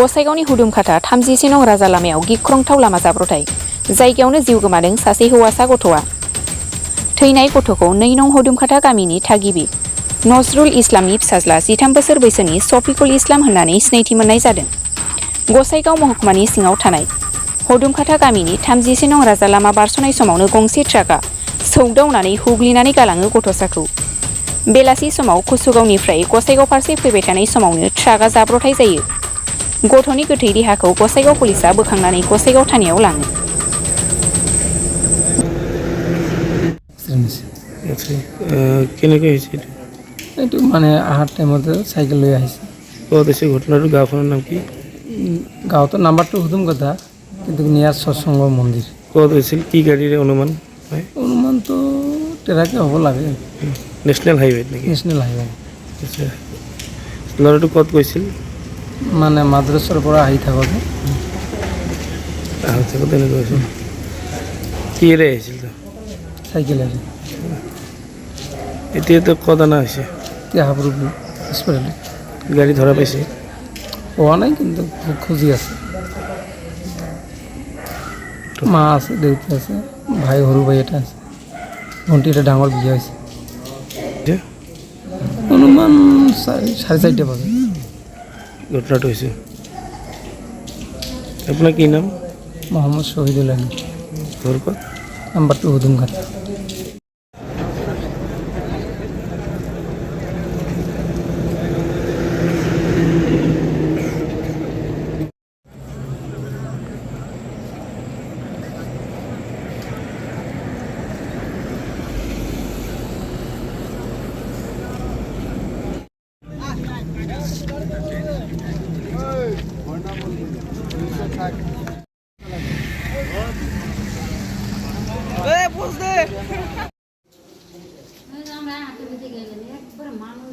गसाइगावनि हुदुमखाथा 30 नं राजा लामायाव गिख्रंथाव लामा जाब्रथाय जायगायावनो जिउ गोमादों सासे हौवासा गथ'आ। थैनाय गथ'खौ 2 नं हुदुमखाथा गामिनि थागिबि नजरुल इस्लामनि फिसाज्ला 13 बोसोर बैसोनि शफिकुल इस्लाम होननानै सिनायथि मोननाय जादों। गसाइगाव महकुमानि सिङाव थानाय हुदुमखाथा गामिनि 30 नं राजा लामा बारस'नाय समावनो गंसे ट्राकआ सौदावनानै हुग्लिनानै गालाङो गथ'साखौ। बेलासि समाव कुसुगावनिफ्राय गसाइगाव फारसे फैबाय थानाय समावनो ट्राकआ जाब्रथाय जायो। गथ'नि गोथै देहाखौ गसाइगाव पुलिसा बोखांनानै गसाइगाव थानायाव लाङो। এইটো মানে আহাৰ টাইমতে চাইকেল লৈ আহিছে। ক'ত হৈছে ঘটনাটো? গাঁওখনৰ নাম কি? গাঁৱটোৰ নাম্বাৰটো সুধুম কথা, কিন্তু নিয়াৰ সৎসংগ মন্দিৰ। ক'ত হৈছিল? কি গাড়ীৰে অনুমান? অনুমানটো ট্ৰাকে হ'ব লাগে। নেশ্যনেল হাইৱেত নেকি? National highway. আচ্ছা, ল'ৰাটো ক'ত গৈছিল? মানে মাদ্ৰাছাৰ পৰা আহি থাকোঁতে এনেকুৱা হৈছিল। কিহেৰে আহিছিল? চাইকেলেৰে। এতিয়াতো ক'ত অনা হৈছে? এতিয়া হাবুৰ হস্পিটেল। গাড়ী ধৰা পাইছে? পোৱা নাই, কিন্তু খুজি আছে। মা আছে, দেউতা আছে, ভাই সৰু ভাই এটা আছে, ভণ্টি এটা ডাঙৰ বিয়া হৈছে। অনুমান 4:30 বজাত ঘটনাটো হৈছে। আপোনাৰ কি নাম? মহম্মদ শহীদুল আলী। ঘৰ ক'ত? নাম্বাৰটো হুদুমখাতা। আমরা হাতে গেলাম একবার মানুষ